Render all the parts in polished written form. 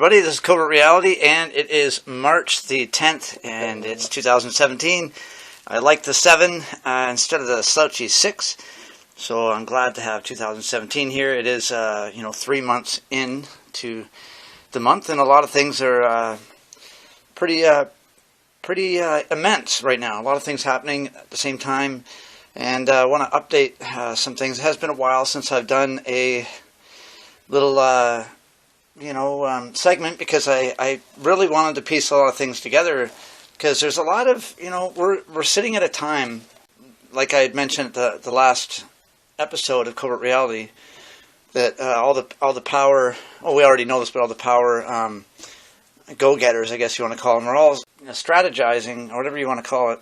This is Covert Reality, and it is March the 10th, and it's 2017. I like the 7 instead of the slouchy 6, so I'm glad to have 2017 here. It is, 3 months into the month, and a lot of things are pretty immense right now. A lot of things happening at the same time, and I want to update some things. It has been a while since I've done a little segment, because I really wanted to piece a lot of things together, because there's a lot of, we're sitting at a time, like I had mentioned at the last episode of Covert Reality, that all the power, we already know this, but all the power go-getters, I guess you want to call them, are all strategizing, or whatever you want to call it.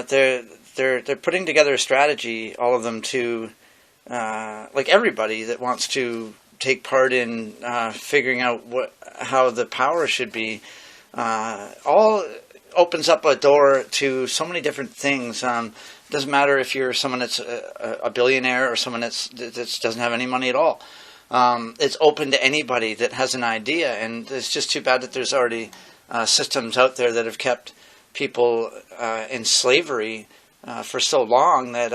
They're putting together a strategy, all of them, to like everybody that wants to take part in figuring out how the power should be. All opens up a door to so many different things. Doesn't matter if you're someone that's a billionaire or someone that doesn't have any money at all. It's open to anybody that has an idea, and it's just too bad that there's already systems out there that have kept people in slavery for so long that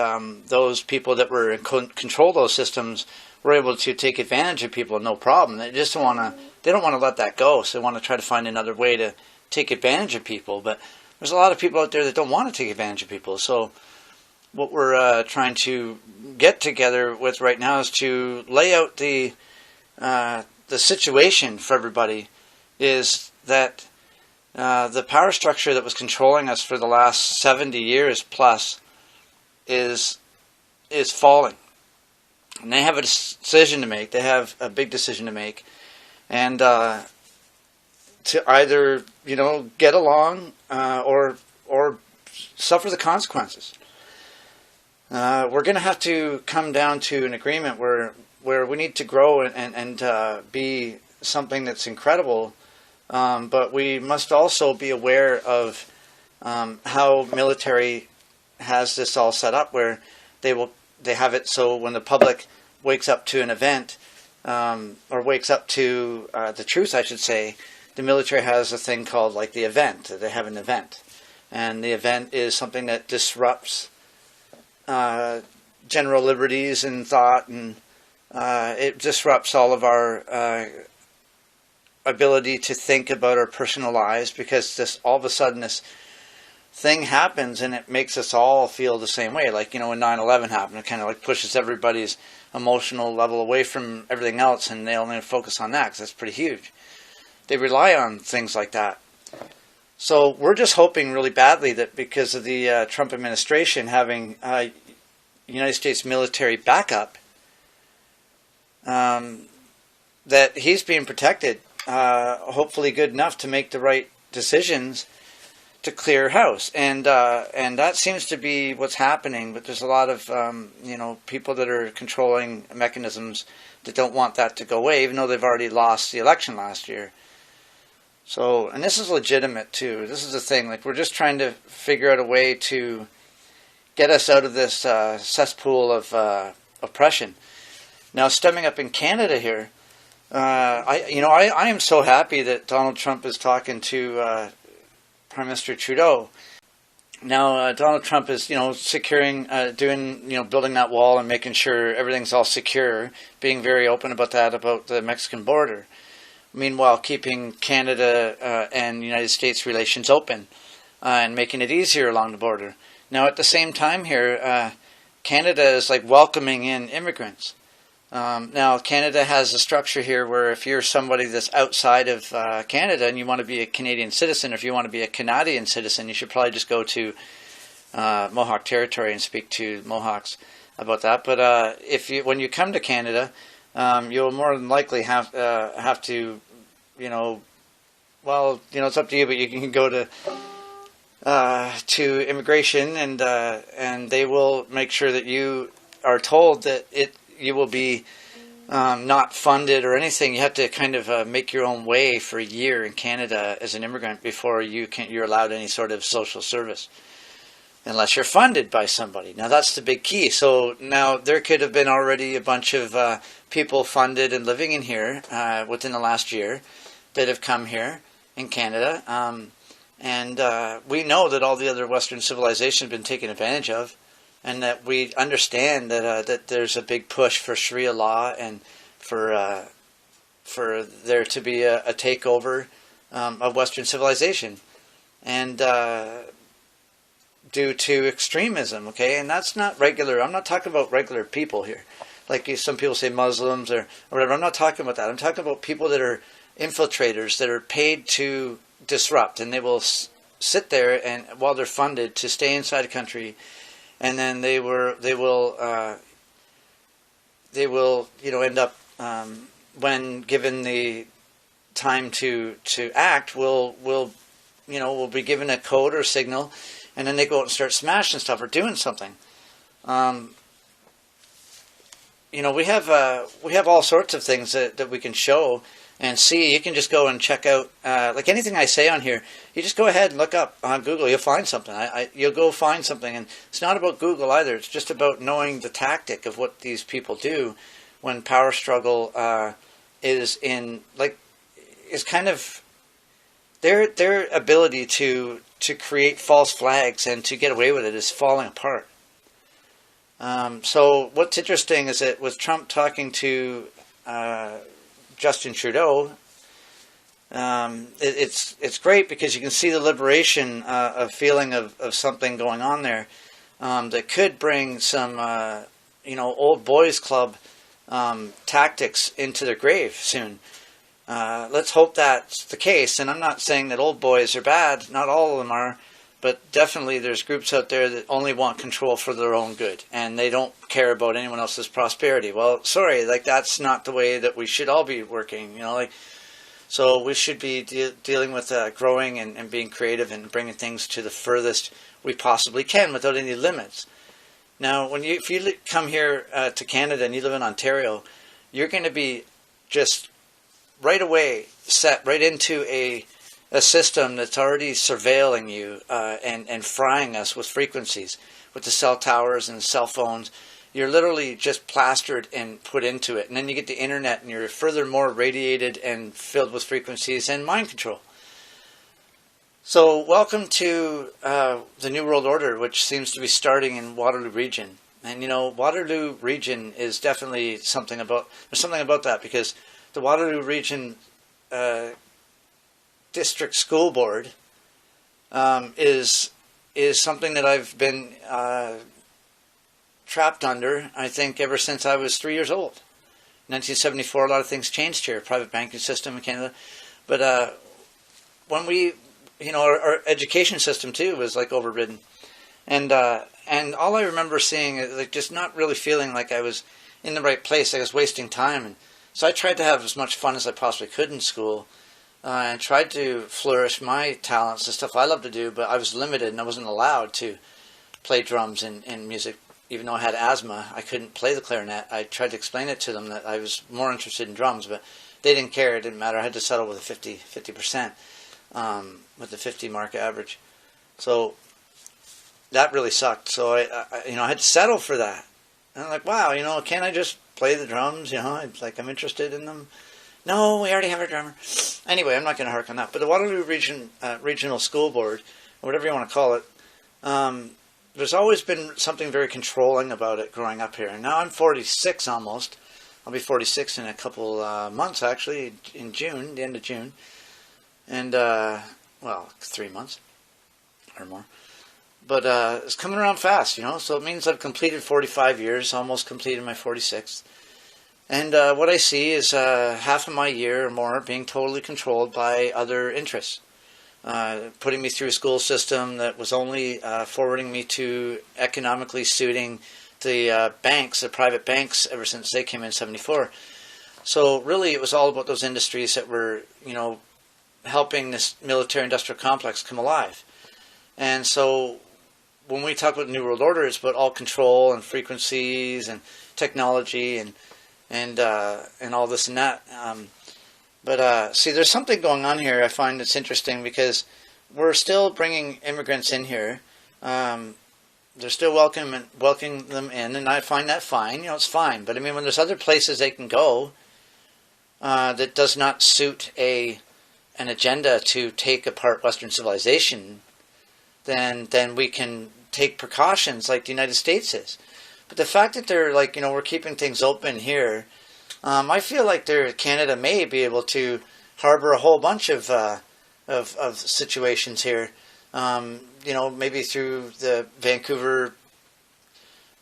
those people that were in control those systems were able to take advantage of people, no problem. They just don't want to let that go, so they want to try to find another way to take advantage of people. But there's a lot of people out there that don't want to take advantage of people. So what we're trying to get together with right now is to lay out the situation for everybody. Is that the power structure that was controlling us for the last 70 years plus is falling. And they have a decision to make. They have a big decision to make. And to either, get along or suffer the consequences. We're going to have to come down to an agreement where we need to grow and be something that's incredible. But we must also be aware of how military has this all set up, where they have it so when the public wakes up to an event, or wakes up to the truth, I should say, the military has a thing called like the event. They have an event. And the event is something that disrupts general liberties and thought, and it disrupts all of our ability to think about our personal lives, because all of a sudden this thing happens and it makes us all feel the same way. Like, when 9/11 happened, it kind of like pushes everybody's emotional level away from everything else, and they only focus on that because that's pretty huge. They rely on things like that. So we're just hoping really badly that because of the Trump administration having United States military backup, that he's being protected, hopefully good enough to make the right decisions to clear house, and that seems to be what's happening. But there's a lot of people that are controlling mechanisms that don't want that to go away, even though they've already lost the election last year. So, and this is legitimate too. This is the thing. Like, we're just trying to figure out a way to get us out of this cesspool of oppression. Now, stemming up in Canada here, I am so happy that Donald Trump is talking to Prime Minister Trudeau. Now, Donald Trump is, securing, building that wall and making sure everything's all secure, being very open about that, about the Mexican border. Meanwhile, keeping Canada and United States relations open and making it easier along the border. Now, at the same time here, Canada is like welcoming in immigrants. Now, Canada has a structure here where if you're somebody that's outside of Canada and you want to be a Canadian citizen, or if you want to be a Canadian citizen, you should probably just go to Mohawk territory and speak to Mohawks about that. But when you come to Canada, you'll more than likely have to, it's up to you, but you can go to immigration, and they will make sure that you are told that you will be not funded or anything. You have to kind of make your own way for a year in Canada as an immigrant before you're allowed any sort of social service, unless you're funded by somebody. Now that's the big key. So now there could have been already a bunch of people funded and living in here within the last year that have come here in Canada. And we know that all the other Western civilization have been taken advantage of, and that we understand that there's a big push for Sharia law and for there to be a takeover of Western civilization, and due to extremism, okay? And that's not regular. I'm not talking about regular people here, like some people say Muslims or whatever. I'm not talking about that. I'm talking about people that are infiltrators that are paid to disrupt, and they will sit there and while they're funded to stay inside the country, and then they will end up when given the time to act will be given a code or signal, and then they go out and start smashing stuff or doing something. We have all sorts of things that we can show and see. You can just go and check out, like anything I say on here, you just go ahead and look up on Google. You'll find something. You'll go find something. And it's not about Google either. It's just about knowing the tactic of what these people do when power struggle is kind of their ability to create false flags and to get away with it is falling apart. So what's interesting is that with Trump talking to Justin Trudeau, it's great because you can see the liberation of feeling of something going on there that could bring some old boys club tactics into their grave soon. Let's hope that's the case. And I'm not saying that old boys are bad. Not all of them are. But definitely there's groups out there that only want control for their own good. And they don't care about anyone else's prosperity. Well, sorry, that's not the way that we should all be working. So we should be dealing with growing and being creative and bringing things to the furthest we possibly can without any limits. Now, if you come here to Canada and you live in Ontario, you're going to be just right away set right into a system that's already surveilling you and frying us with frequencies, with the cell towers and the cell phones. You're literally just plastered and put into it. And then you get the internet and you're furthermore radiated and filled with frequencies and mind control. So welcome to the New World Order, which seems to be starting in Waterloo Region. And Waterloo Region is definitely there's something about that, because the Waterloo Region District School Board is something that I've been trapped under, I think, ever since I was 3 years old. 1974, a lot of things changed here, private banking system in Canada. But when we, our education system too was overridden. And all I remember seeing is just not really feeling like I was in the right place. I was wasting time. And so I tried to have as much fun as I possibly could in school. And tried to flourish my talents and stuff I love to do, but I was limited and I wasn't allowed to play drums and music. Even though I had asthma, I couldn't play the clarinet. I tried to explain it to them that I was more interested in drums, but they didn't care. It didn't matter. I had to settle with a 50%, with the 50 mark average. So that really sucked. So I had to settle for that. And I'm like, wow, can't I just play the drums? I'm interested in them. No, we already have a drummer. Anyway, I'm not going to hark on that. But the Waterloo Regional School Board, or whatever you want to call it, there's always been something very controlling about it growing up here. And now I'm 46 almost. I'll be 46 in a couple months, actually, in June, the end of June. And, 3 months or more. But it's coming around fast, so it means I've completed 45 years, almost completed my 46th. And what I see is half of my year or more being totally controlled by other interests. Putting me through a school system that was only forwarding me to economically suiting the banks, the private banks, ever since they came in '74. So really, it was all about those industries that were, helping this military-industrial complex come alive. And so, when we talk about the New World Order, it's about all control and frequencies and technology and all this and that. But see, there's something going on here. I find it's interesting because we're still bringing immigrants in here. They're still welcoming them in, and I find that fine. It's fine. But I mean, when there's other places they can go that does not suit an agenda to take apart Western civilization, then we can take precautions like the United States is. But the fact that they're like, we're keeping things open here, I feel like Canada may be able to harbor a whole bunch of situations here. Maybe through the Vancouver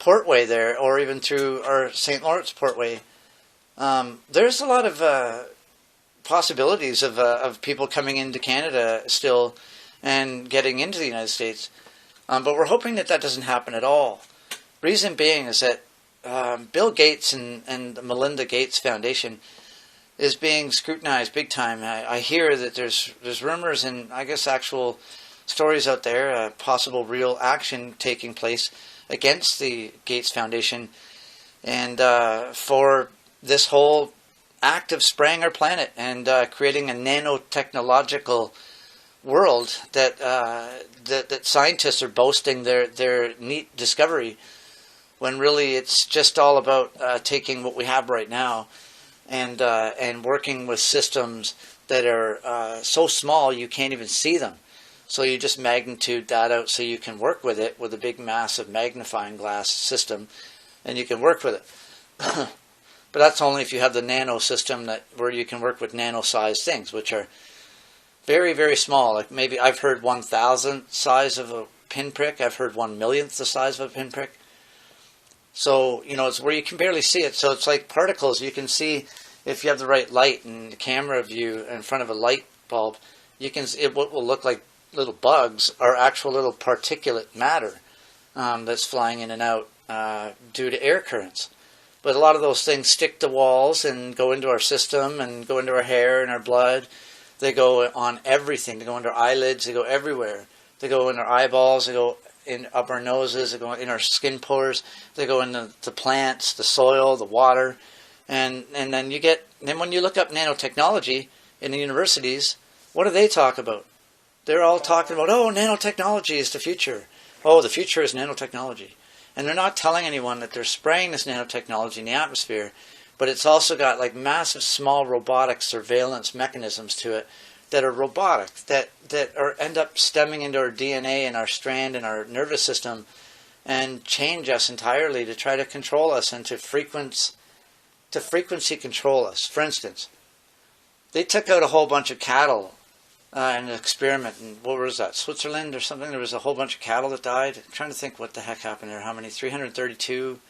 portway there, or even through our St. Lawrence portway. There's a lot of possibilities of people coming into Canada still and getting into the United States. But we're hoping that doesn't happen at all. Reason being is that Bill Gates and the Melinda Gates Foundation is being scrutinized big time. I hear that there's rumors and I guess actual stories out there, possible real action taking place against the Gates Foundation and for this whole act of spraying our planet and creating a nanotechnological world that scientists are boasting their neat discovery, when really it's just all about taking what we have right now and working with systems that are so small you can't even see them. So you just magnitude that out so you can work with it with a big massive magnifying glass system, and you can work with it. But that's only if you have the nano system where you can work with nano-sized things, which are very, very small. Like maybe I've heard 1,000th size of a pinprick. I've heard 1,000,000th the size of a pinprick. So, it's where you can barely see it. So it's like particles. You can see if you have the right light and the camera view in front of a light bulb, what will look like little bugs are actual little particulate matter that's flying in and out due to air currents. But a lot of those things stick to walls and go into our system and go into our hair and our blood. They go on everything. They go into our eyelids. They go everywhere. They go in our eyeballs. They go up our noses. They go in our skin pores. They go into the plants, the soil, the water. And then when you look up nanotechnology in the universities, what do they talk about? They're all talking about, nanotechnology is the future. Oh, the future is nanotechnology. And they're not telling anyone that they're spraying this nanotechnology in the atmosphere, but it's also got like massive small robotic surveillance mechanisms to it that are robotic, that end up stemming into our DNA and our strand and our nervous system and change us entirely to try to control us and to frequency control us. For instance, they took out a whole bunch of cattle in an experiment, and what was that, Switzerland or something? There was a whole bunch of cattle that died. I'm trying to think what the heck happened there. How many? 332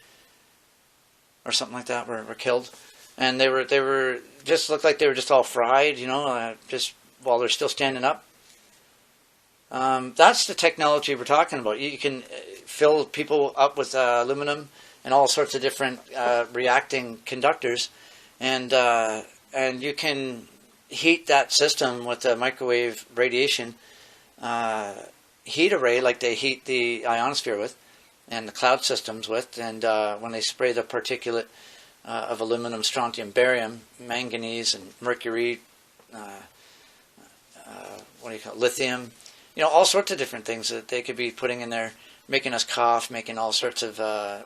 or something like that were killed, and they were just looked like they were just all fried, just while they're still standing up. That's the technology we're talking about. You can fill people up with aluminum and all sorts of different reacting conductors, and you can heat that system with a microwave radiation heat array like they heat the ionosphere with and the cloud systems with, and when they spray the particulate of aluminum, strontium, barium, manganese, and mercury, lithium, all sorts of different things that they could be putting in there, making us cough, making all sorts of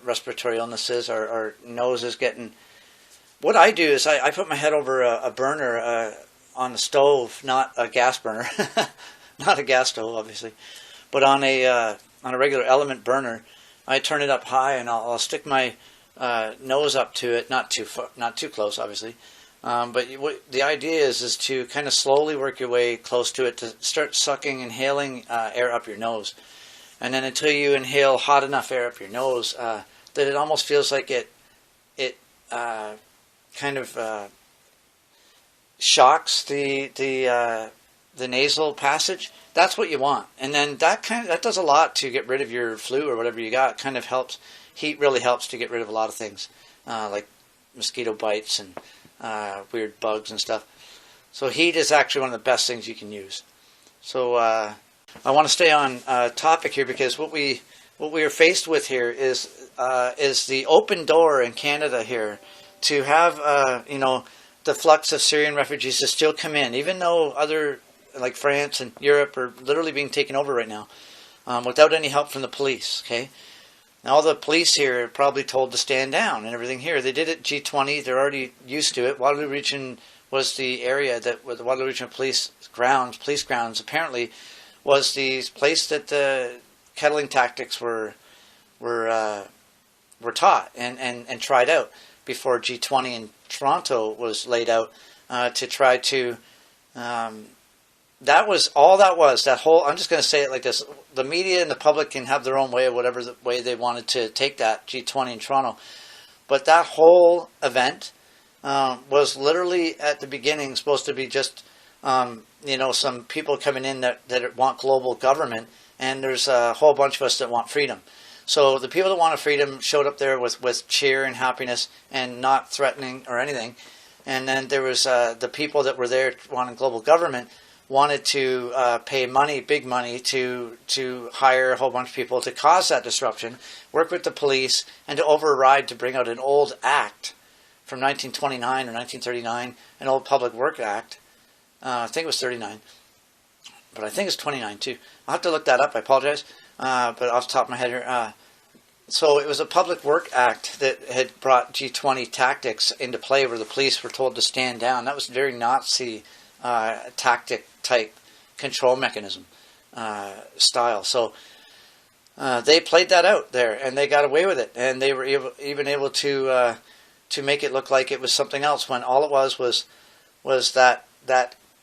respiratory illnesses, our noses getting... What I do is I put my head over a burner on the stove, not a gas burner, not a gas stove, obviously, but on a regular element burner. I turn it up high, and I'll stick my nose up to it, not too close, obviously. But the idea is to kind of slowly work your way close to it to start inhaling air up your nose, and then until you inhale hot enough air up your nose that it almost feels like it kind of shocks the nasal passage. That's what you want, and then that does a lot to get rid of your flu or whatever you got. It kind of helps. Heat really helps to get rid of a lot of things, like mosquito bites and weird bugs and stuff. So heat is actually one of the best things you can use. So I want to stay on topic here, because what we are faced with here is the open door in Canada here to have the flux of Syrian refugees to still come in, even though other like France and Europe are literally being taken over right now without any help from the police. Okay. Now, all the police here are probably told to stand down and everything here. They did it G20. They're already used to it. Waterloo Region was the area where the Waterloo Region police grounds, apparently, was the place that the kettling tactics were taught and tried out before G20 in Toronto was laid out to try to. That was all that was. That whole, I'm just going to say it like this. The media and the public can have their own way, whatever the way they wanted to take that G20 in Toronto. But that whole event was literally at the beginning supposed to be just, some people coming in that want global government. And there's a whole bunch of us that want freedom. So the people that wanted freedom showed up there with cheer and happiness and not threatening or anything. And then there was the people that were there wanting global government wanted to pay big money to hire a whole bunch of people to cause that disruption, work with the police, and to override to bring out an old act from 1929 or 1939, an old Public Work Act. I think it was 39, but I think it's 29 too. I'll have to look that up. I apologize, but off the top of my head here. So it was a Public Work Act that had brought G20 tactics into play where the police were told to stand down. That was very Nazi tactic type control mechanism style. So they played that out there, and they got away with it, and they were even able to make it look like it was something else, when all it was that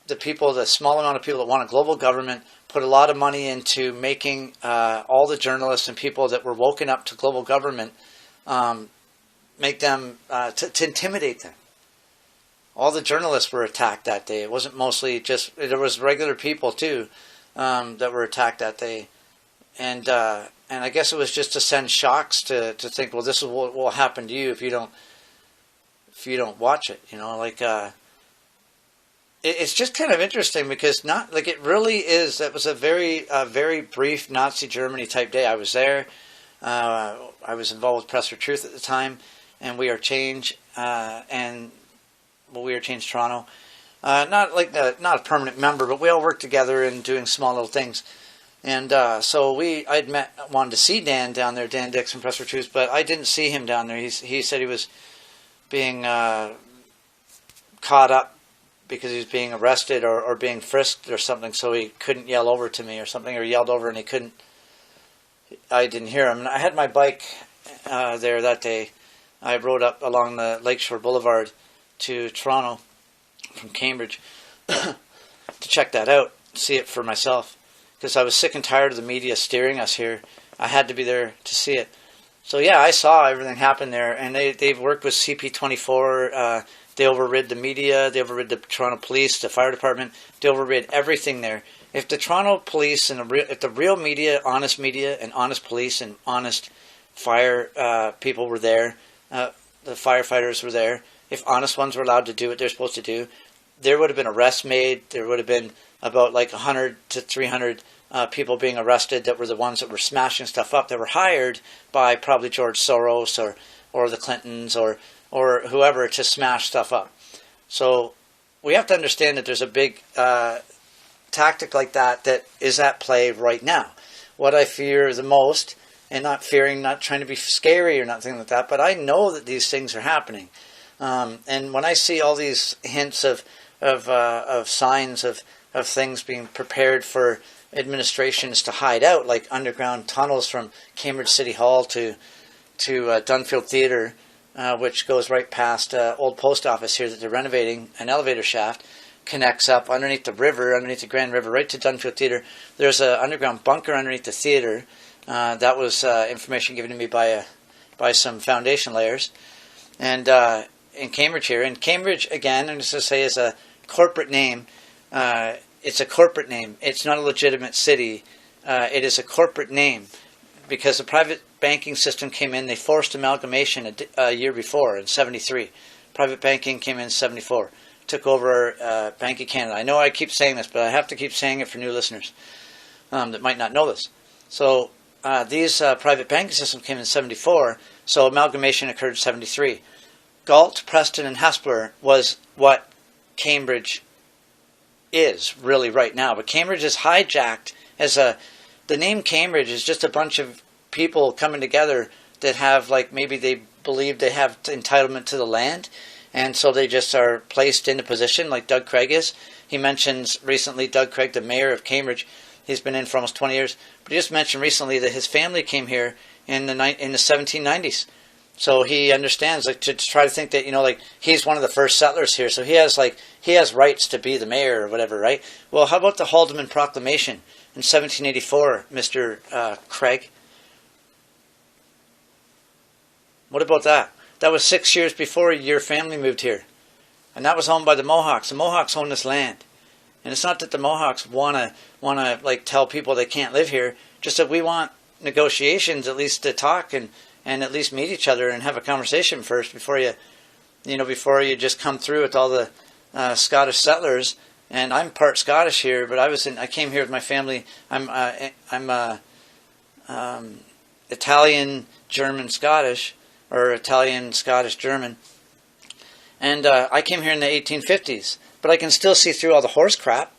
the people, the small amount of people that wanted global government, put a lot of money into making all the journalists and people that were woken up to global government, make them to intimidate them. All the journalists were attacked that day. It wasn't mostly just, there was regular people too that were attacked that day. And I guess it was just to send shocks to think, well, this is what will happen to you if you don't watch it. It's just kind of interesting, because it really is. That was a very brief Nazi Germany type day. I was there. I was involved with Press for Truth at the time, and We Are Change, We Are Change Toronto. Not a permanent member, but we all worked together and doing small little things. And so I'd wanted to see Dan down there, Dan Dixon, Press for Truth, but I didn't see him down there. He said he was being caught up because he was being arrested or being frisked or something, so he couldn't yell over to me or something, or yelled over and he couldn't. I didn't hear him. And I had my bike there that day. I rode up along the Lakeshore Boulevard to Toronto from Cambridge to check that out, see it for myself, because I was sick and tired of the media steering us here. I had to be there to see it. So yeah, I saw everything happen there, and they've worked with CP24. They overrid the media. They overrid the Toronto Police, the fire department. They overrid everything there. If the Toronto Police and if the real media and honest police and honest fire people were there, the firefighters were there. If honest ones were allowed to do what they're supposed to do, there would have been arrests made. There would have been about 100 to 300 people being arrested that were the ones that were smashing stuff up, that were hired by probably George Soros or the Clintons or whoever to smash stuff up. So we have to understand that there's a big tactic like that is at play right now. What I fear the most, and not trying to be scary or nothing like that, but I know that these things are happening. And when I see all these hints of signs of things being prepared for administrations to hide out, like underground tunnels from Cambridge City Hall to Dunfield Theatre, which goes right past old post office here that they're renovating, an elevator shaft connects up underneath the river, underneath the Grand River, right to Dunfield Theatre. There's an underground bunker underneath the theatre. That was information given to me by some foundation layers. And in Cambridge here. And Cambridge, again, I'm just going to say, is a corporate name. It's a corporate name. It's not a legitimate city. It is a corporate name because the private banking system came in. They forced amalgamation a year before in 73. Private banking came in 74. Took over Bank of Canada. I know I keep saying this, but I have to keep saying it for new listeners that might not know this. So these private banking systems came in 74, so amalgamation occurred in 73. Galt, Preston, and Hespeler was what Cambridge is really right now. But Cambridge is hijacked as the name Cambridge is just a bunch of people coming together that have, like, maybe they believe they have entitlement to the land, and so they just are placed in a position like Doug Craig is. He mentions recently, Doug Craig, the mayor of Cambridge, he's been in for almost 20 years, but he just mentioned recently that his family came here in the 1790s. So he understands, like, to try to think that, like, he's one of the first settlers here, so he has rights to be the mayor or whatever, right? Well, how about the Haldimand Proclamation in 1784, Mr. Craig? What about that? That was 6 years before your family moved here. And that was owned by the Mohawks. The Mohawks own this land. And it's not that the Mohawks want to like tell people they can't live here, just that we want negotiations at least to talk and at least meet each other and have a conversation first before you just come through with all the Scottish settlers. And I'm part Scottish here, but I came here with my family. I'm Italian, German, Scottish, or Italian, Scottish, German. And I came here in the 1850s, but I can still see through all the horse crap,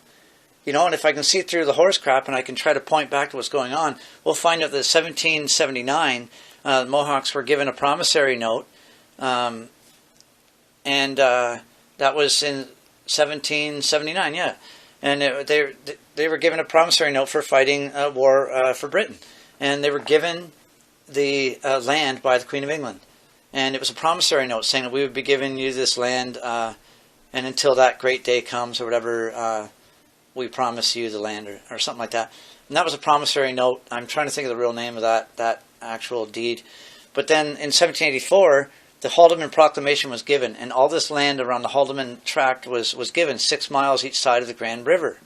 and if I can see through the horse crap and I can try to point back to what's going on, we'll find out that 1779, the Mohawks were given a promissory note, and that was in 1779, yeah. And they were given a promissory note for fighting a war for Britain. And they were given the land by the Queen of England. And it was a promissory note saying that we would be giving you this land, and until that great day comes or whatever, we promise you the land or something like that. And that was a promissory note. I'm trying to think of the real name of that actual deed. But then in 1784, the Haldimand Proclamation was given, and all this land around the Haldimand tract was given, 6 miles each side of the Grand River.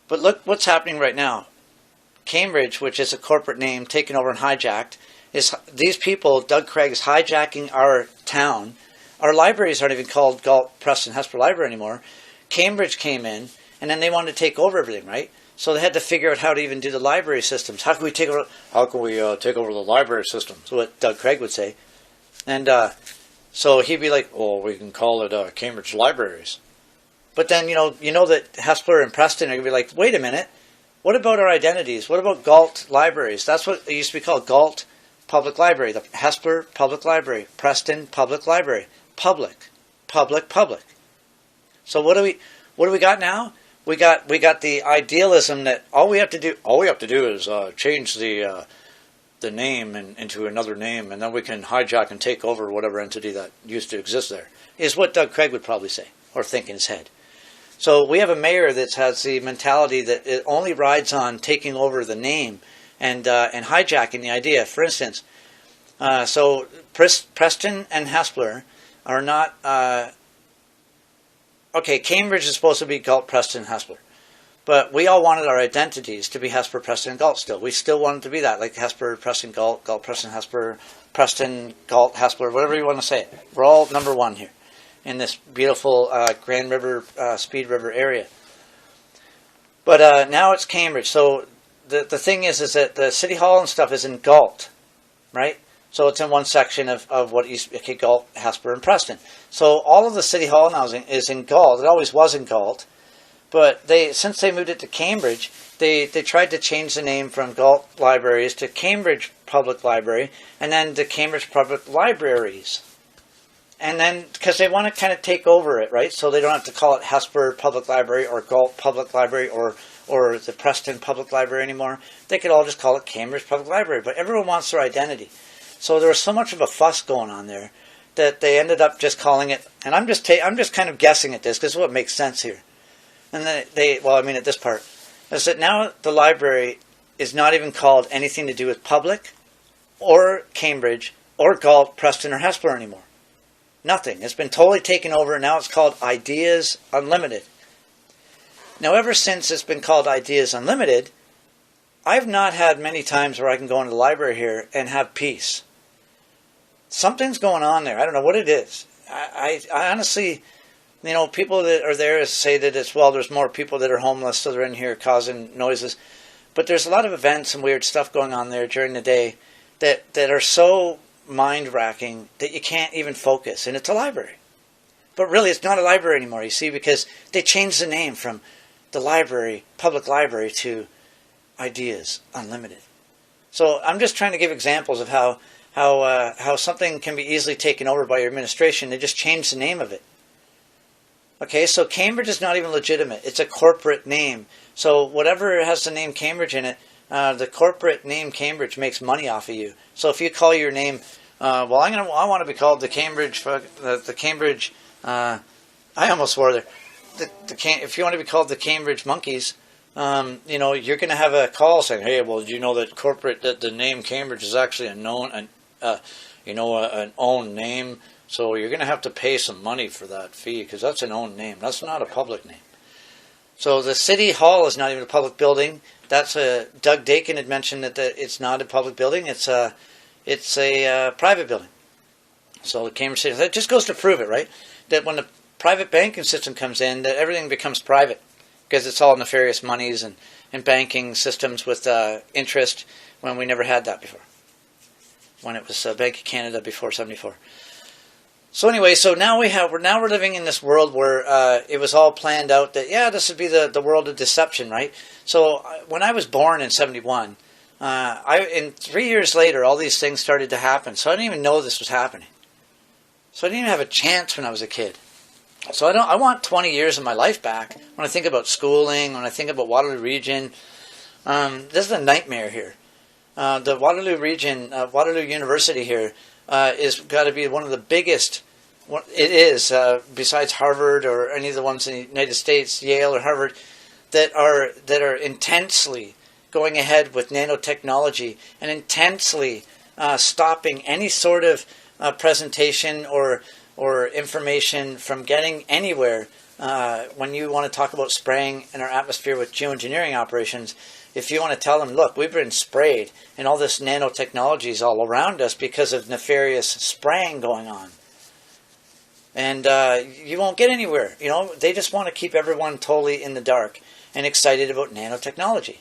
But look what's happening right now. Cambridge, which is a corporate name taken over and hijacked, is these people, Doug Craig, is hijacking our town. Our libraries aren't even called Galt, Preston, Hespeler Library anymore. Cambridge came in, and then they wanted to take over everything, right? So they had to figure out how to even do the library systems. How can we take over the library system? That's what Doug Craig would say. And so he'd be like, "Oh, we can call it Cambridge Libraries." But then you know that Hespeler and Preston are gonna be like, "Wait a minute, what about our identities? What about Galt Libraries? That's what it used to be called, Galt Public Library, the Hespeler Public Library, Preston Public Library, public. So what do we got now? We got the idealism that all we have to do is change the name into another name, and then we can hijack and take over whatever entity that used to exist there, is what Doug Craig would probably say or think in his head. So we have a mayor that has the mentality that it only rides on taking over the name and hijacking the idea. For instance, so Preston and Hespeler are not... okay, Cambridge is supposed to be Galt, Preston, Hespeler. But we all wanted our identities to be Hespeler, Preston, and Galt still. We still wanted to be that, like Hespeler, Preston, Galt, Galt, Preston, Hespeler, Preston, Galt, Hespeler, whatever you want to say. We're all number one here in this beautiful Grand River, Speed River area. But now it's Cambridge. So the thing is that the City Hall and stuff is in Galt, right? So it's in one section of what used to be Galt, Hespeler, and Preston. So all of the City Hall now is in Galt. It always was in Galt. But since they moved it to Cambridge, they tried to change the name from Galt Libraries to Cambridge Public Library, and then to Cambridge Public Libraries. And then, because they want to kind of take over it, right? So they don't have to call it Hespeler Public Library or Galt Public Library or the Preston Public Library anymore. They could all just call it Cambridge Public Library. But everyone wants their identity. So there was so much of a fuss going on there that they ended up just calling it, and I'm just kind of guessing at this because it's what makes sense here. And then at this part, is that now the library is not even called anything to do with public or Cambridge or Galt, Preston, or Hespeler anymore. Nothing. It's been totally taken over, and now it's called Ideas Unlimited. Now, ever since it's been called Ideas Unlimited, I've not had many times where I can go into the library here and have peace. Something's going on there. I don't know what it is. I honestly, people that are there say that it's, well, there's more people that are homeless, so they're in here causing noises. But there's a lot of events and weird stuff going on there during the day that are so mind-racking that you can't even focus. And it's a library. But really, it's not a library anymore, you see, because they changed the name from the library, public library, to Ideas Unlimited. So I'm just trying to give examples of how something can be easily taken over by your administration. They just changed the name of it. Okay, so Cambridge is not even legitimate. It's a corporate name. So whatever has the name Cambridge in it, the corporate name Cambridge makes money off of you. So if you call your name, I want to be called the Cambridge, I almost swore there. If you want to be called the Cambridge Monkeys, you're going to have a call saying, hey, well, you know that the name Cambridge is actually an owned name. So you're going to have to pay some money for that fee because that's an owned name. That's not a public name. So the City Hall is not even a public building. Doug Dakin had mentioned that it's not a public building. It's a private building. So the Cambridge City, that just goes to prove it, right? That when the private banking system comes in, that everything becomes private because it's all nefarious monies and banking systems with interest when we never had that before. When it was Bank of Canada before 74. So anyway, now we're living in this world where it was all planned out that, this would be the world of deception, right? So when I was born in 71, in 3 years later, all these things started to happen. So I didn't even know this was happening. So I didn't even have a chance when I was a kid. So I want 20 years of my life back. When I think about schooling, when I think about Waterloo Region, this is a nightmare here. The Waterloo Region, Waterloo University here, is got to be one of the biggest. It is besides Harvard or any of the ones in the United States, Yale or Harvard, that are intensely going ahead with nanotechnology and intensely stopping any sort of presentation or information from getting anywhere. When you want to talk about spraying in our atmosphere with geoengineering operations, if you want to tell them, look, we've been sprayed and all this nanotechnology is all around us because of nefarious spraying going on. And you won't get anywhere. They just want to keep everyone totally in the dark and excited about nanotechnology.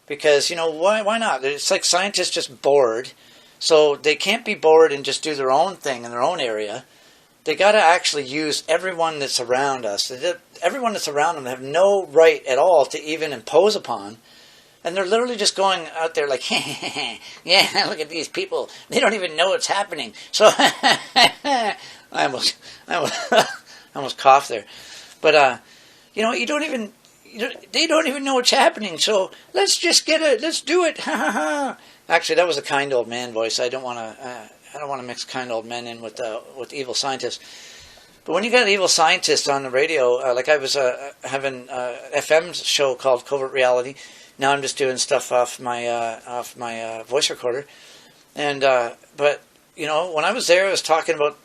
Because, why not? It's like scientists just bored. So they can't be bored and just do their own thing in their own area. They got to actually use everyone that's around us. Everyone that's around them have no right at all to even impose upon. And they're literally just going out there like, yeah, look at these people. They don't even know what's happening. So I almost coughed there. But, they don't even know what's happening. So let's do it. Actually, that was a kind old man voice. I don't want to mix kind old men in with evil scientists. But when you got evil scientists on the radio, like I was having a FM show called Covert Reality. Now I'm just doing stuff off my voice recorder, and but when I was there, I was talking about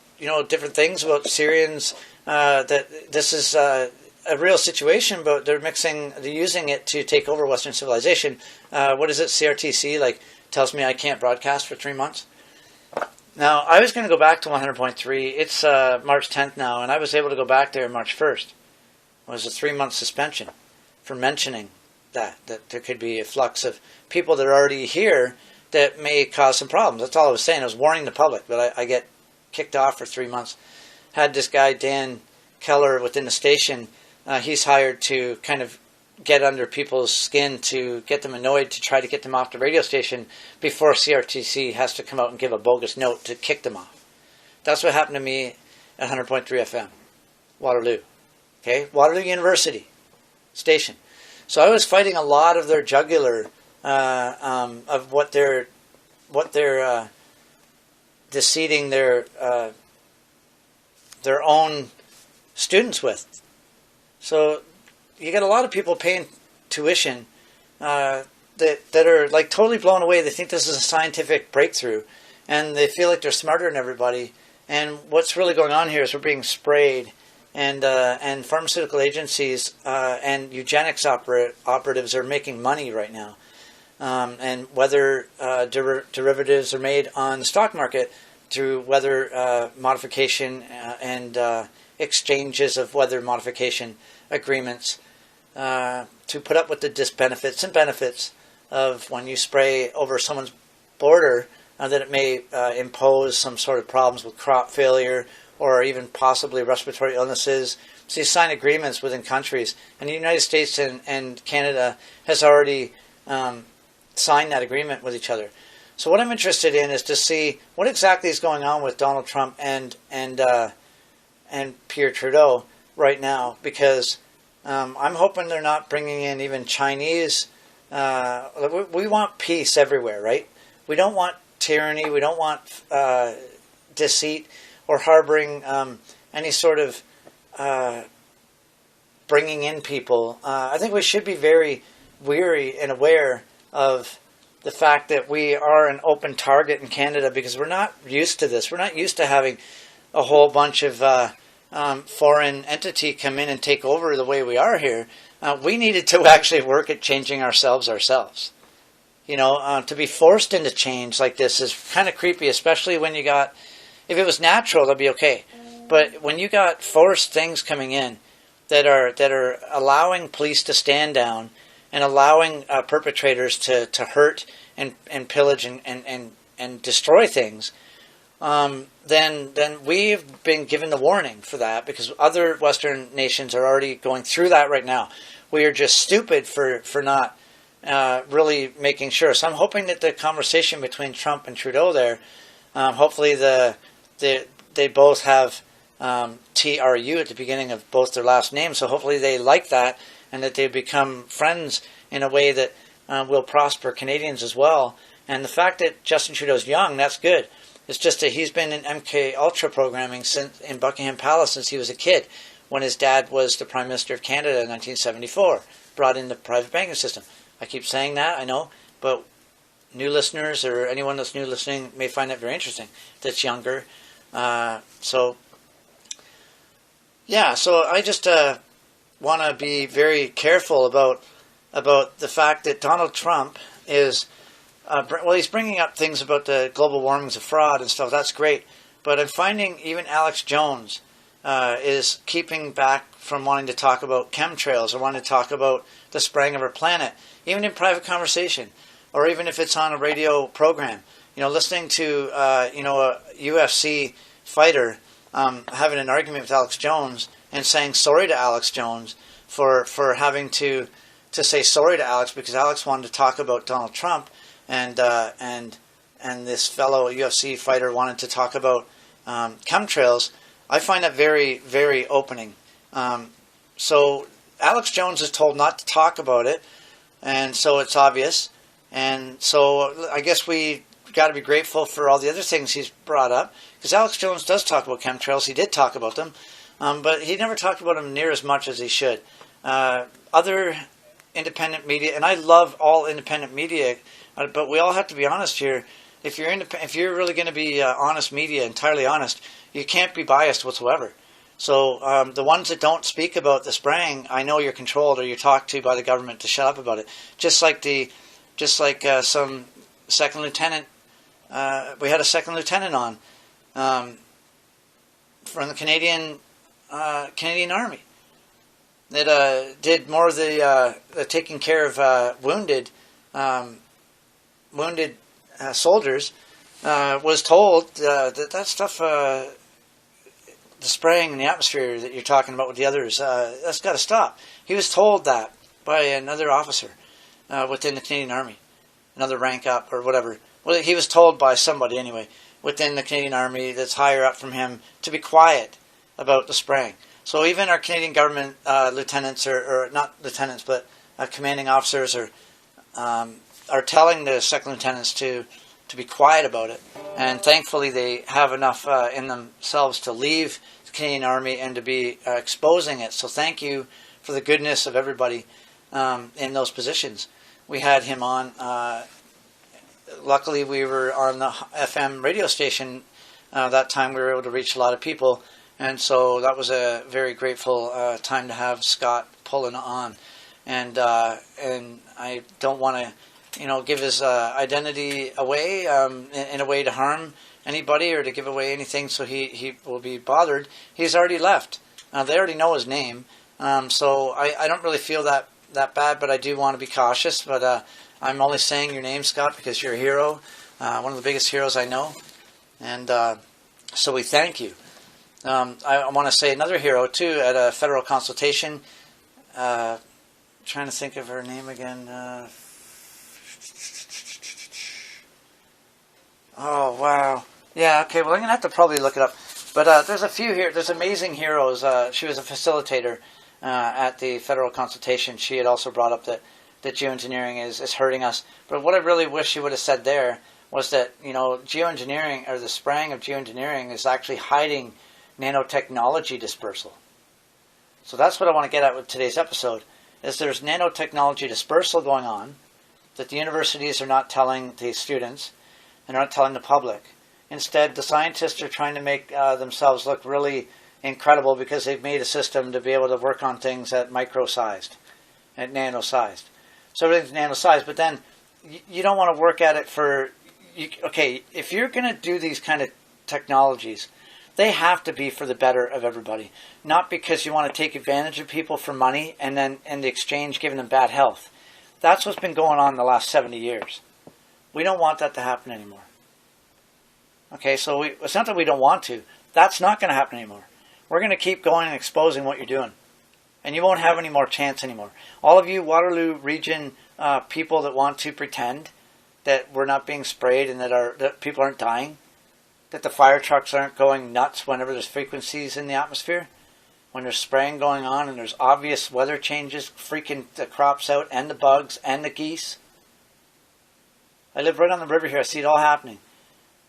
different things about Syrians. That this is a real situation, but they're using it to take over Western civilization. What is it? CRTC tells me I can't broadcast for 3 months. Now I was going to go back to 100.3. It's March 10th now, and I was able to go back there March 1st. It was a 3-month suspension for mentioning that there could be a flux of people that are already here that may cause some problems. That's all I was saying. I was warning the public, but I get kicked off for 3 months. Had this guy, Dan Keller, within the station. He's hired to kind of get under people's skin to get them annoyed, to try to get them off the radio station before CRTC has to come out and give a bogus note to kick them off. That's what happened to me at 100.3 FM, Waterloo. Okay, Waterloo University station. So I was fighting a lot of their jugular of what they're deceiving their own students with. So you get a lot of people paying tuition that are totally blown away. They think this is a scientific breakthrough, and they feel like they're smarter than everybody. And what's really going on here is we're being sprayed, and pharmaceutical agencies and eugenics operatives are making money right now. And whether derivatives are made on the stock market through weather modification and exchanges of weather modification agreements to put up with the disbenefits and benefits of when you spray over someone's border, that it may impose some sort of problems with crop failure or even possibly respiratory illnesses. So you sign agreements within countries, and the United States and Canada has already signed that agreement with each other. So what I'm interested in is to see what exactly is going on with Donald Trump and Pierre Trudeau right now, because I'm hoping they're not bringing in even Chinese. We want peace everywhere, right? We don't want tyranny. We don't want deceit or harboring any sort of bringing in people. I think we should be very weary and aware of the fact that we are an open target in Canada, because we're not used to this. We're not used to having a whole bunch of foreign entity come in and take over the way we are here. We needed to actually work at changing ourselves. You know, to be forced into change like this is kind of creepy, especially when you got, if it was natural, that'd be okay. But when you got forced things coming in that are allowing police to stand down and allowing perpetrators to hurt and pillage and destroy things, then we've been given the warning for that, because other Western nations are already going through that right now. We are just stupid for not really making sure. So I'm hoping that the conversation between Trump and Trudeau there, hopefully they both have TRU at the beginning of both their last names, so hopefully they like that, and that they become friends in a way that will prosper Canadians as well. And the fact that Justin Trudeau's young, that's good. It's just that he's been in MK Ultra programming in Buckingham Palace since he was a kid, when his dad was the Prime Minister of Canada in 1974, brought in the private banking system. I keep saying that, I know, but new listeners or anyone that's new listening may find that very interesting, that's younger. So I just want to be very careful about the fact that Donald Trump is, he's bringing up things about the global warming's a fraud and stuff. That's great. But I'm finding even Alex Jones is keeping back from wanting to talk about chemtrails or wanting to talk about the spraying of our planet, even in private conversation, or even if it's on a radio program. You know, listening to a UFC fighter having an argument with Alex Jones and saying sorry to Alex Jones for having to say sorry to Alex because Alex wanted to talk about Donald Trump, and this fellow UFC fighter wanted to talk about chemtrails. I find that very, very opening. So Alex Jones is told not to talk about it, and so it's obvious. And so I guess we got to be grateful for all the other things he's brought up, because Alex Jones does talk about chemtrails. He did talk about them, but he never talked about them near as much as he should. Other independent media, and I love all independent media, but we all have to be honest here. If you're really going to be honest media, entirely honest, you can't be biased whatsoever. So the ones that don't speak about the spraying, I know you're controlled or you're talked to by the government to shut up about it. Just like some second lieutenant, we had a second lieutenant on from the Canadian Army that did more of the taking care of wounded soldiers. Was told that stuff. The spraying in the atmosphere that you're talking about with the others, that's got to stop. He was told that by another officer within the Canadian Army, another rank up or whatever. Well, he was told by somebody anyway within the Canadian Army that's higher up from him to be quiet about the spraying. So even our Canadian government lieutenants, or not lieutenants, but commanding officers are telling the second lieutenants to be quiet about it. And thankfully they have enough in themselves to leave the Canadian Army and to be exposing it. So thank you for the goodness of everybody in those positions. We had him on. Luckily we were on the FM radio station that time we were able to reach a lot of people. And so that was a very grateful time to have Scott pulling on. And I don't want to, give his identity away in a way to harm anybody or to give away anything so he will be bothered. He's already left. They already know his name. So I don't really feel that bad, but I do want to be cautious. But I'm only saying your name, Scott, because you're a hero, one of the biggest heroes I know. And so we thank you. I want to say another hero, too, at a federal consultation. Trying to think of her name again. Oh, wow. Yeah, okay, well, I'm going to have to probably look it up. But there's a few here. There's amazing heroes. She was a facilitator at the federal consultation. She had also brought up that geoengineering is hurting us. But what I really wish she would have said there was that, geoengineering, or the spraying of geoengineering, is actually hiding nanotechnology dispersal. So that's what I want to get at with today's episode, is there's nanotechnology dispersal going on that the universities are not telling the students and are not telling the public. Instead, the scientists are trying to make themselves look really incredible because they've made a system to be able to work on things at micro-sized, at nano-sized. So everything's nano-sized, but then you don't want to work at it for... Okay, if you're going to do these kind of technologies, they have to be for the better of everybody. Not because you want to take advantage of people for money and then in the exchange giving them bad health. That's what's been going on the last 70 years. We don't want that to happen anymore. Okay, so it's not that we don't want to. That's not going to happen anymore. We're going to keep going and exposing what you're doing. And you won't have any more chance anymore. All of you Waterloo region people that want to pretend that we're not being sprayed and that people aren't dying, that the fire trucks aren't going nuts whenever there's frequencies in the atmosphere, when there's spraying going on and there's obvious weather changes freaking the crops out and the bugs and the geese. I live right on the river here. I see it all happening.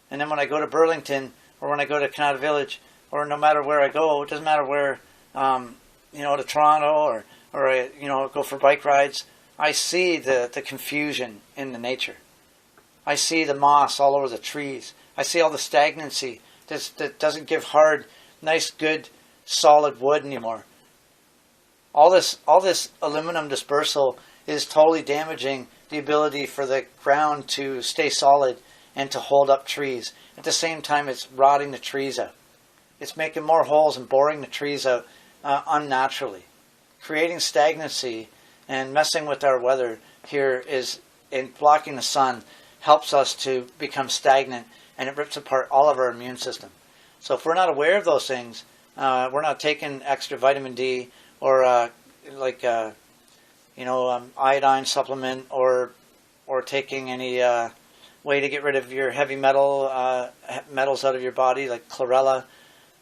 And then when I go to Burlington or when I go to Canada Village or no matter where I go, it doesn't matter where, to Toronto or go for bike rides, I see the confusion in the nature. I see the moss all over the trees. I see all the stagnancy that doesn't give hard, nice, good, solid wood anymore. All this aluminum dispersal is totally damaging the ability for the ground to stay solid and to hold up trees. At the same time, it's rotting the trees out. It's making more holes and boring the trees out unnaturally. Creating stagnancy and messing with our weather here in blocking the sun helps us to become stagnant, and it rips apart all of our immune system. So if we're not aware of those things, we're not taking extra vitamin D or iodine supplement or taking any way to get rid of your heavy metals out of your body, like chlorella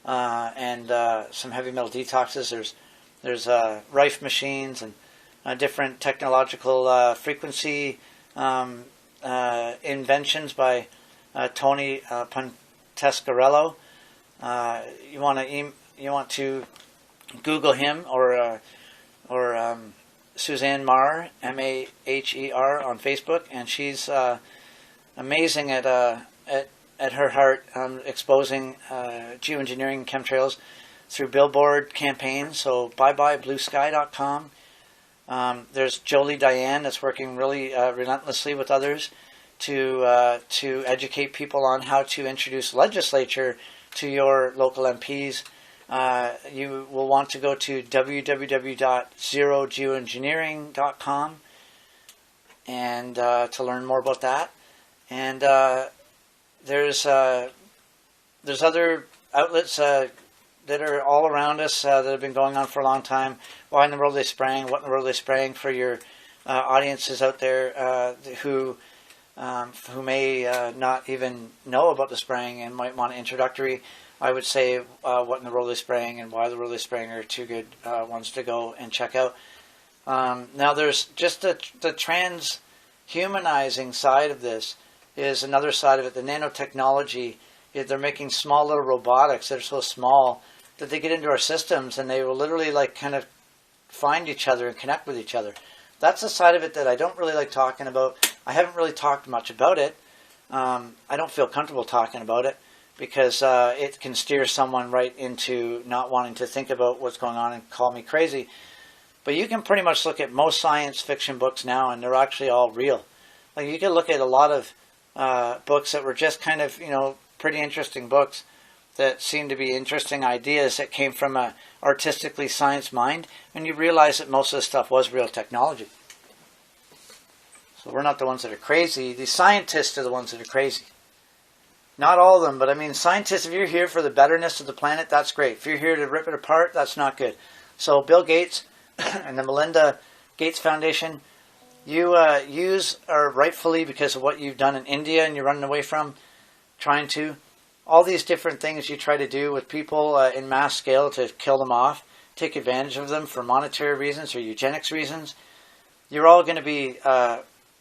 and some heavy metal detoxes. There's Rife machines and different technological frequency inventions by Tony Pontescarello. You want to Google him or Suzanne Maher, Maher on Facebook, and she's amazing at her heart exposing geoengineering chemtrails through billboard campaigns. So byebyebluesky.com. There's Jolie Diane that's working really relentlessly with others to educate people on how to introduce legislature to your local MPs. You will want to go to www.zerogeoengineering.com and to learn more about that. And there's other outlets that are all around us that have been going on for a long time. Why in the world are they spraying? What in the world are they spraying? For your audiences out there who may not even know about the spraying and might want an introductory, I would say what in the world are they spraying and why the world are they spraying are two good ones to go and check out. Now there's just the transhumanizing side of this is another side of it. The nanotechnology, they're making small little robotics that are so small that they get into our systems and they will literally kind of find each other and connect with each other. That's the side of it that I don't really like talking about. I haven't really talked much about it. I don't feel comfortable talking about it because it can steer someone right into not wanting to think about what's going on and call me crazy. But you can pretty much look at most science fiction books now, and they're actually all real. Like, you can look at a lot of books that were just kind of, pretty interesting books that seem to be interesting ideas that came from a artistically science mind, and you realize that most of the stuff was real technology. So we're not the ones that are crazy. The scientists are the ones that are crazy. Not all of them, but I mean, scientists, if you're here for the betterness of the planet, that's great. If you're here to rip it apart, that's not good. So Bill Gates and the Melinda Gates Foundation, you are rightfully, because of what you've done in India and you're running away from, trying to, all these different things you try to do with people in mass scale to kill them off, take advantage of them for monetary reasons or eugenics reasons, you're all going to be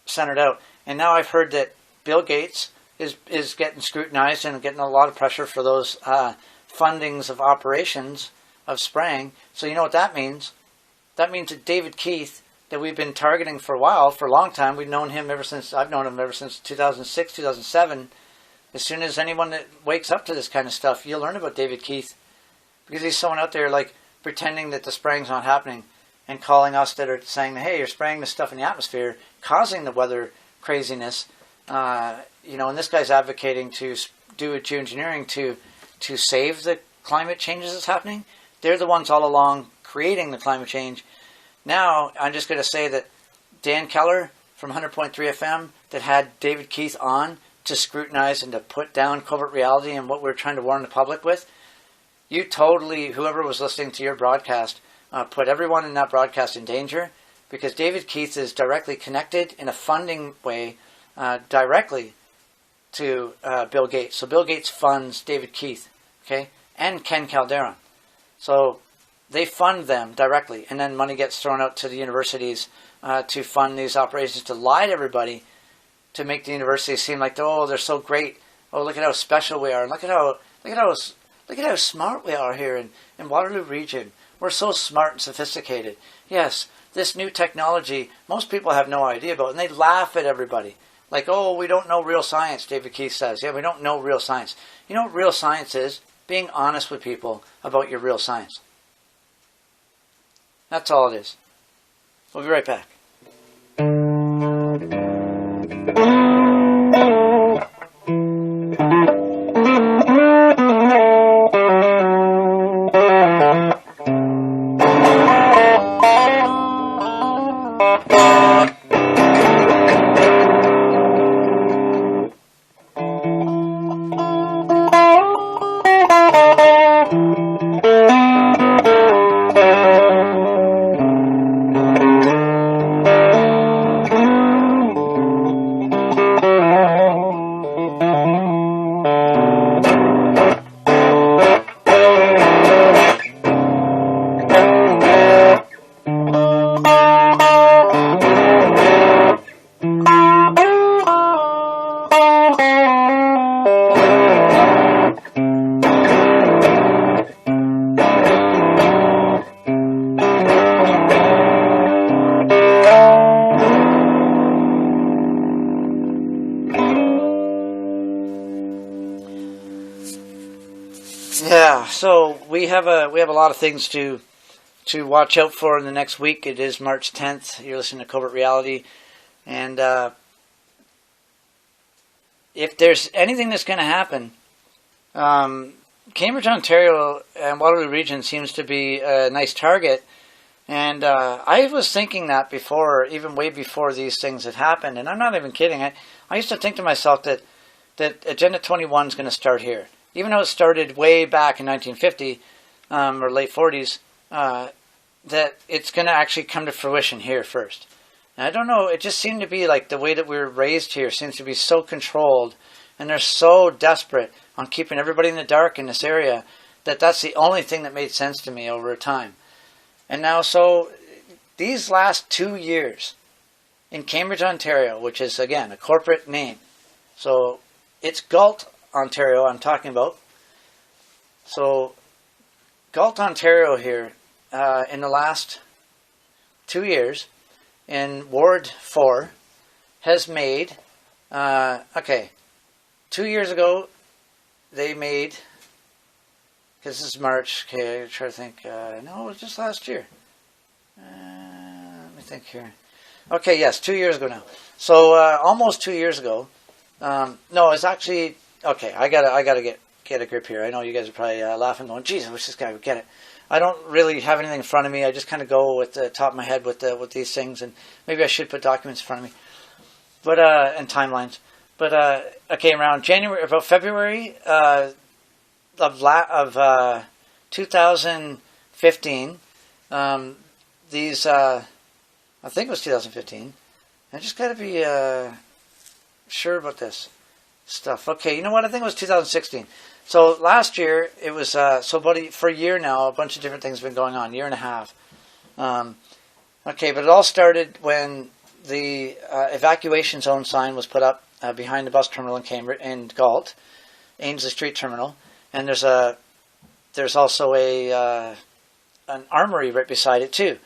centered out. And now I've heard that Bill Gates is getting scrutinized and getting a lot of pressure for those fundings of operations of spraying. So you know what that means? That means that David Keith, that we've been targeting for a while, for a long time, I've known him ever since 2006, 2007. As soon as anyone that wakes up to this kind of stuff, you'll learn about David Keith, because he's someone out there like pretending that the spraying's not happening and calling us that are saying, hey, you're spraying this stuff in the atmosphere, causing the weather craziness. And this guy's advocating to do a geoengineering to save the climate changes that's happening. They're the ones all along creating the climate change. Now, I'm just going to say that Dan Keller from 100.3 FM that had David Keith on to scrutinize and to put down covert reality and what we're trying to warn the public with, you totally, whoever was listening to your broadcast, put everyone in that broadcast in danger, because David Keith is directly connected in a funding way directly to Bill Gates. So Bill Gates funds David Keith, okay, and Ken Calderon. So they fund them directly, and then money gets thrown out to the universities to fund these operations, to lie to everybody, to make the universities seem like, oh, they're so great. Oh, look at how special we are. Look at how smart we are here in Waterloo region. We're so smart and sophisticated. Yes, this new technology, most people have no idea about, and they laugh at everybody. Like, oh, we don't know real science, David Keith says. Yeah, we don't know real science. You know what real science is? Being honest with people about your real science. That's all it is. We'll be right back. Yeah, so we have a lot of things to watch out for in the next week. It is March 10th. You're listening to Covert Reality, and if there's anything that's going to happen, Cambridge, Ontario, and Waterloo region seems to be a nice target. And I was thinking that before, even way before these things had happened. And I'm not even kidding. I used to think to myself that Agenda 21 is going to start here. Even though it started way back in 1950 or late 40s, that it's going to actually come to fruition here first. And I don't know, it just seemed to be like the way that we were raised here seems to be so controlled, and they're so desperate on keeping everybody in the dark in this area that that's the only thing that made sense to me over time. And now, so these last 2 years in Cambridge, Ontario, which is, again, a corporate name. So it's Galt, Ontario I'm talking about. So Galt, Ontario here, in the last 2 years, in Ward 4, has made, 2 years ago, they made, because this is March, okay, I try to think, no, it was just last year. Let me think here. Okay, yes, 2 years ago now. So almost 2 years ago. No, it's actually, okay, I gotta get a grip here. I know you guys are probably laughing, going, "Geez, I wish this guy would get it." I don't really have anything in front of me. I just kind of go with the top of my head with these things, and maybe I should put documents in front of me, but and timelines. But okay, around about February of 2015, these I think it was 2015. I just got to be sure about this stuff. Okay, you know what? I think it was 2016. So last year, it was, for a year now, a bunch of different things have been going on, year and a half. Okay, but it all started when the evacuation zone sign was put up behind the bus terminal in Cambridge, in Galt, Ainsley Street Terminal. And there's also an armory right beside it too,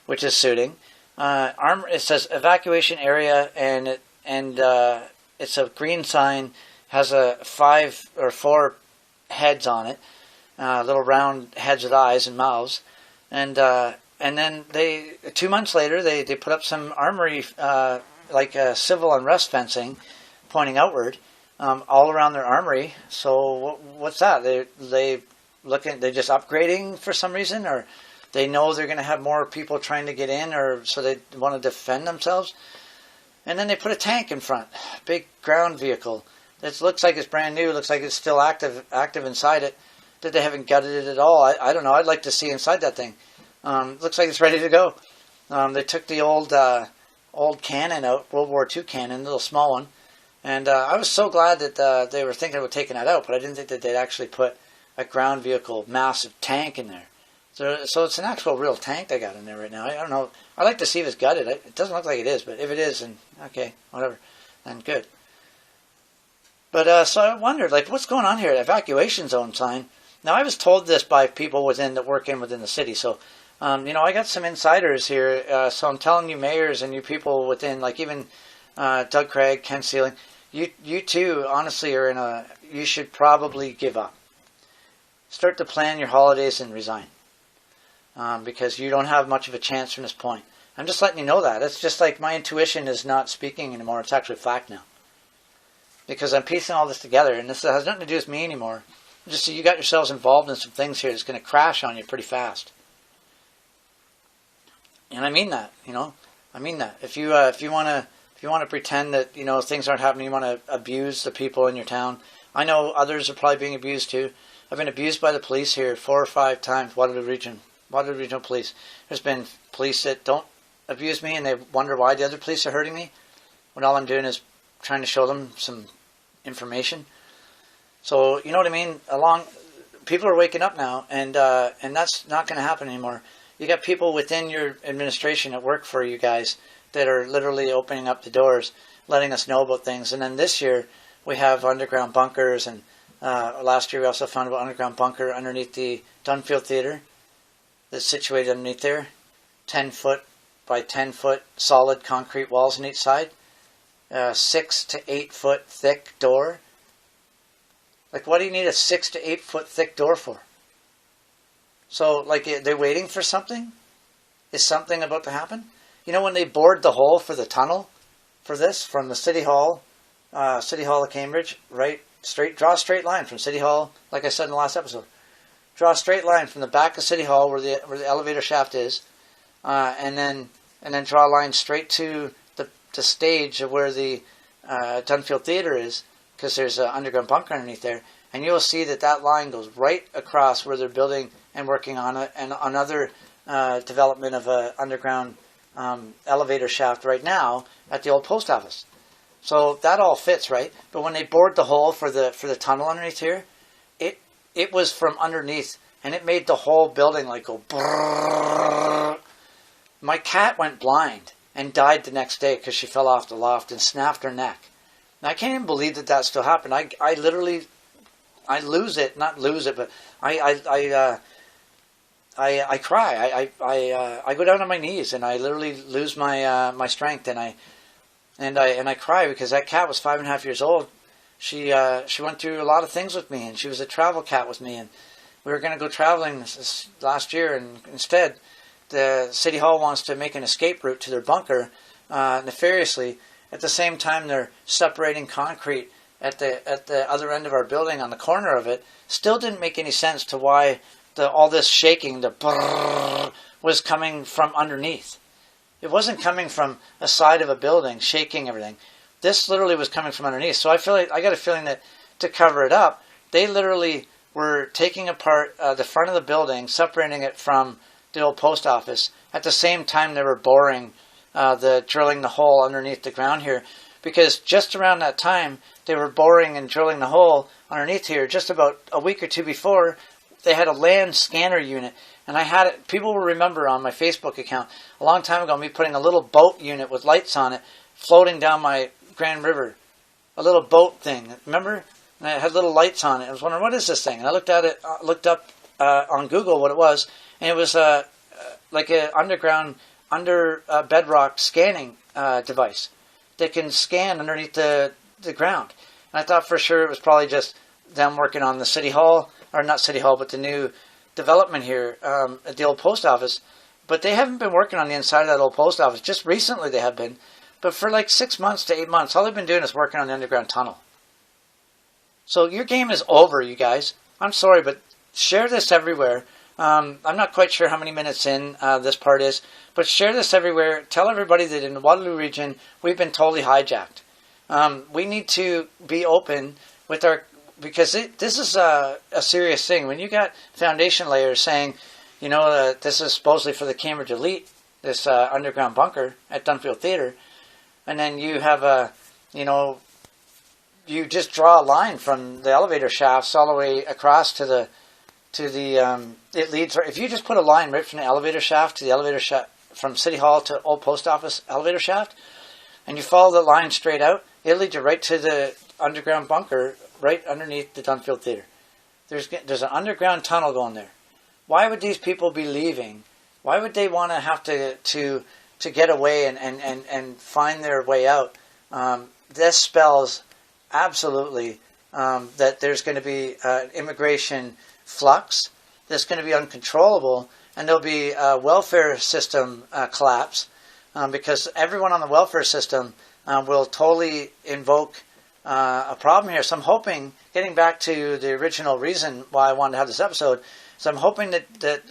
which is suiting. It says evacuation area, and it's a green sign, has a 5 or 4 heads on it, little round heads with eyes and mouths, and then 2 months later they put up some armory like civil unrest fencing pointing outward all around their armory. So what's that? They're just upgrading for some reason, or they know they're going to have more people trying to get in, or so they want to defend themselves. And then they put a tank in front, big ground vehicle. It looks like it's brand new. It looks like it's still active inside it. That they haven't gutted it at all. I don't know. I'd like to see inside that thing. Looks like it's ready to go. They took the old cannon out, World War II cannon, little small one. And I was so glad that they were thinking about taking that out, but I didn't think that they'd actually put a ground vehicle, massive tank in there. So it's an actual real tank they got in there right now. I don't know. I'd like to see if it's gutted. It doesn't look like it is, but if it is, then okay, whatever, then good. But so I wondered, like, what's going on here? Evacuation zone sign. Now, I was told this by people that work within the city. So, I got some insiders here. So I'm telling you, mayors and you people within, like even Doug Craig, Ken Sealing, you too, honestly, you should probably give up. Start to plan your holidays and resign. Because you don't have much of a chance from this point. I'm just letting you know that. It's just like my intuition is not speaking anymore. It's actually fact now. Because I'm piecing all this together, and this has nothing to do with me anymore. Just so you got yourselves involved in some things here that's going to crash on you pretty fast. And I mean that, I mean that. If you want to pretend that things aren't happening, you want to abuse the people in your town. I know others are probably being abused too. I've been abused by the police here 4 or 5 times. Waterloo Regional Police. There's been police that don't abuse me, and they wonder why the other police are hurting me, when all I'm doing is trying to show them some information. So, you know what I mean? People are waking up now, and that's not going to happen anymore. You got people within your administration that work for you guys that are literally opening up the doors, letting us know about things. And then this year, we have underground bunkers, and last year we also found an underground bunker underneath the Dunfield Theatre that's situated underneath there. 10-foot by 10-foot solid concrete walls on each side. 6 to 8 foot thick door. Like, what do you need a 6 to 8 foot thick door for? So, like, they're waiting for something? Is something about to happen? When they bored the hole for the tunnel for this, from the City Hall of Cambridge, draw a straight line from City Hall, like I said in the last episode. Draw a straight line from the back of City Hall where the elevator shaft is, and then draw a line straight to the stage of where the Dunfield Theatre is, because there's an underground bunker underneath there, and you'll see that line goes right across where they're building and working on another development of an underground elevator shaft right now at the old post office. So that all fits, right? But when they bored the hole for the tunnel underneath here, it was from underneath, and it made the whole building like go brrrr. My cat went blind and died the next day because she fell off the loft and snapped her neck. Now, I can't even believe that still happened. I literally, I lose it, not lose it, but I cry. I go down on my knees, and I literally lose my strength, and I cry because that cat was 5.5 years old. she went through a lot of things with me, and she was a travel cat with me, and we were going to go traveling this last year, and instead the City Hall wants to make an escape route to their bunker nefariously. At the same time, they're separating concrete at the other end of our building on the corner of it. Still didn't make any sense to why all this shaking, the brrrr, was coming from underneath. It wasn't coming from a side of a building, shaking everything. This literally was coming from underneath. So I got a feeling that to cover it up, they literally were taking apart the front of the building, separating it from the old post office. At the same time, they were boring, drilling the hole underneath the ground here. Because just around that time, they were boring and drilling the hole underneath here. Just about a week or two before, they had a land scanner unit. And I had it, people will remember on my Facebook account, a long time ago, me putting a little boat unit with lights on it, floating down my Grand River. A little boat thing, remember? And it had little lights on it. I was wondering, what is this thing? And I looked at it, looked up on Google what it was, and it was like an underground, under bedrock scanning device that can scan underneath the ground. And I thought for sure it was probably just them working on the City Hall, or not City Hall, but the new development here at the old post office. But they haven't been working on the inside of that old post office. Just recently they have been. But for like 6 months to 8 months, all they've been doing is working on the underground tunnel. So your game is over, you guys. I'm sorry, but share this everywhere. I'm not quite sure how many minutes in this part is, but share this everywhere. Tell everybody that in the Waterloo region, we've been totally hijacked. We need to be open with our, because this is a serious thing. When you got foundation layers saying, you know, this is supposedly for the Cambridge elite, this underground bunker at Dunfield Theatre, and then you have you just draw a line from the elevator shafts all the way across to the it leads. If you just put a line right from the elevator shaft to the elevator shaft, from City Hall to Old Post Office elevator shaft, and you follow the line straight out, it leads you right to the underground bunker right underneath the Dunfield Theatre. There's an underground tunnel going there. Why would these people be leaving? Why would they want to have to get away and find their way out? This spells absolutely that there's going to be immigration flux that's going to be uncontrollable, and there'll be a welfare system collapse because everyone on the welfare system will totally invoke a problem here. So I'm hoping, getting back to the original reason why I wanted to have this episode, so I'm hoping that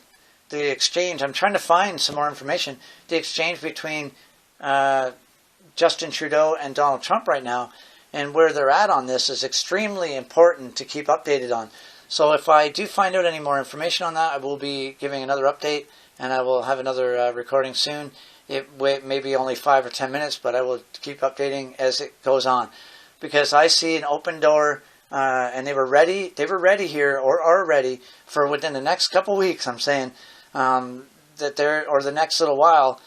the exchange, I'm trying to find some more information, the exchange between Justin Trudeau and Donald Trump right now, and where they're at on this is extremely important to keep updated on. So if I do find out any more information on that, I will be giving another update, and I will have another recording soon. It may be only 5 or 10 minutes, but I will keep updating as it goes on. Because I see an open door, and they were ready here, or are ready, for within the next couple weeks, I'm saying, that or the next little while,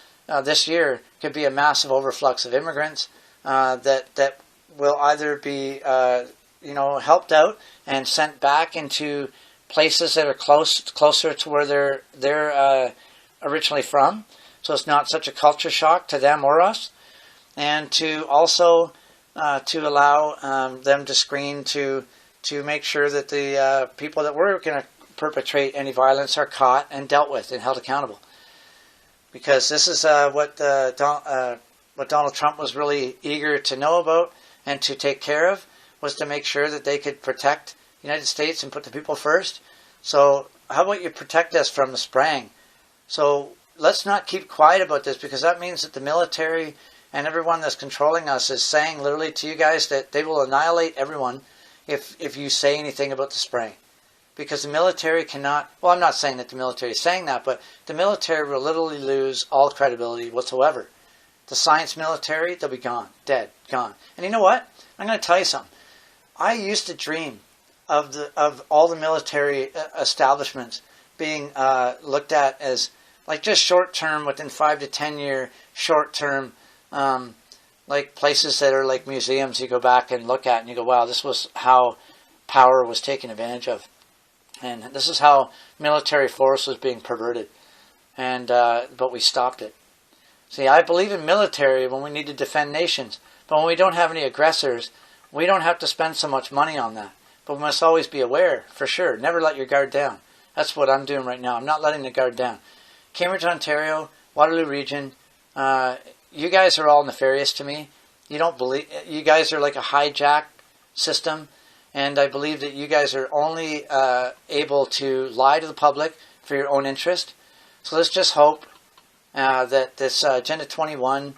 this year, could be a massive overflux of immigrants that will either be helped out and sent back into places that are closer to where they're originally from, so it's not such a culture shock to them or us, and to also to allow them to screen to make sure that the people that were going to perpetrate any violence are caught and dealt with and held accountable. Because this is what Donald Trump was really eager to know about and to take care of, was to make sure that they could protect the United States and put the people first. So how about you protect us from the spraying? So let's not keep quiet about this, because that means that the military and everyone that's controlling us is saying literally to you guys that they will annihilate everyone if you say anything about the spraying. Because the military cannot, well, I'm not saying that the military is saying that, but the military will literally lose all credibility whatsoever. The science military, they'll be gone, dead, gone. And you know what? I'm going to tell you something. I used to dream of all the military establishments being looked at as like just short-term, within 5 to 10 year short-term, like places that are like museums you go back and look at and you go, wow, this was how power was taken advantage of. And this is how military force was being perverted. And but we stopped it. See, I believe in military when we need to defend nations. But when we don't have any aggressors, we don't have to spend so much money on that. But we must always be aware, for sure. Never let your guard down. That's what I'm doing right now. I'm not letting the guard down. Cambridge, Ontario, Waterloo region, you guys are all nefarious to me. You don't believe, you guys are like a hijack system, and I believe that you guys are only able to lie to the public for your own interest. So let's just hope that this Agenda 21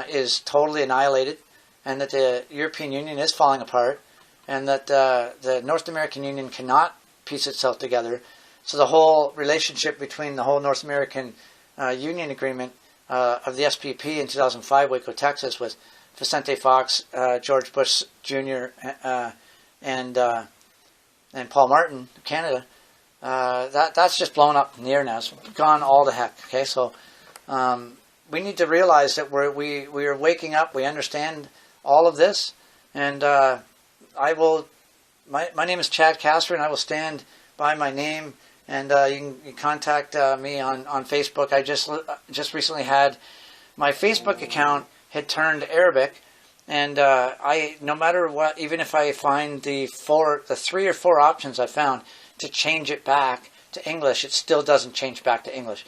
is totally annihilated, and that the European Union is falling apart, and that the North American Union cannot piece itself together. So the whole relationship between the whole North American Union agreement of the SPP in 2005, Waco, Texas, with Vicente Fox, George Bush Jr., and Paul Martin, Canada, that's just blown up in the air now. It's gone all to heck. Okay, so we need to realize that we are waking up. We understand all of this, and I will. My name is Chad Casper, and I will stand by my name. And you can contact me on Facebook. I just recently had my Facebook account had turned Arabic, and I, no matter what, even if I find the 3 or 4 options I found to change it back to English, it still doesn't change back to English.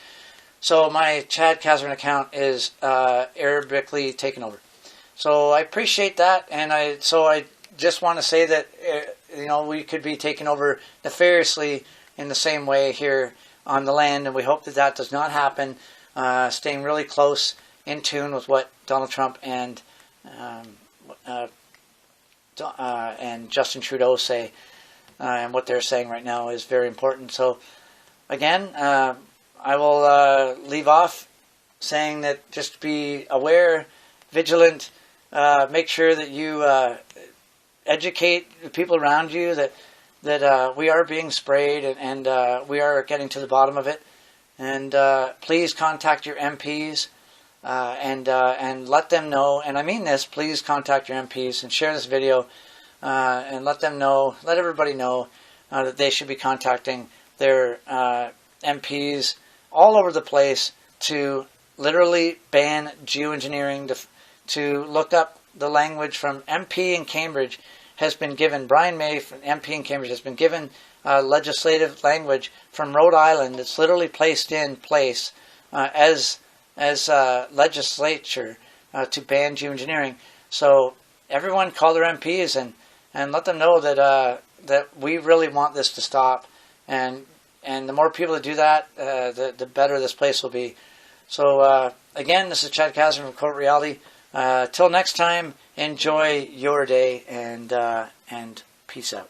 So my Chad Casper account is Arabically taken over. So I appreciate that, and I just want to say that we could be taken over nefariously in the same way here on the land, and we hope that that does not happen. Staying really close in tune with what Donald Trump and Justin Trudeau say, and what they're saying right now is very important. So again, I will leave off saying that just be aware, vigilant, make sure that you educate the people around you that we are being sprayed, and we are getting to the bottom of it. And please contact your MPs and let them know. And I mean this. Please contact your MPs and share this video and let them know. Let everybody know that they should be contacting their MPs all over the place to literally ban geoengineering. To look up the language from MP in Cambridge. Has been given, Brian May, MP in Cambridge, has been given legislative language from Rhode Island that's literally placed in place as legislature to ban geoengineering. So everyone call their MPs and let them know that we really want this to stop. And the more people that do that, the better this place will be. So again, this is Chad Casper from Covert Reality. Till next time, enjoy your day, and peace out.